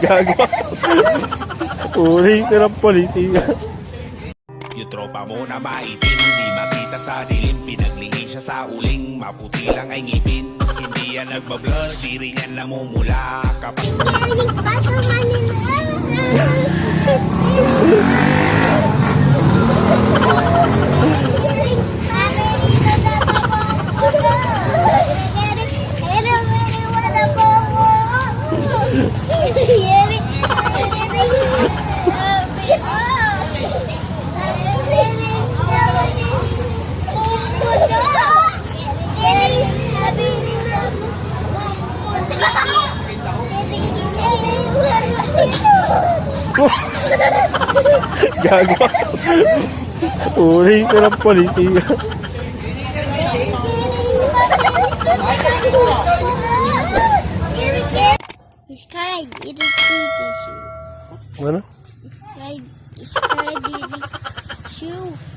Gagawa. Uri ka ng polisiya. Yung tropa mo na maitim, di makita sa dilim. Pinaglihim siya sa uling, maputi lang ay ngipin. Hindi yan nagbablush, di rin yan namumula. Kapag Gagawa. Uri ka ng polisiya. Subscribe, irritates you. Ano? Subscribe, irritates you.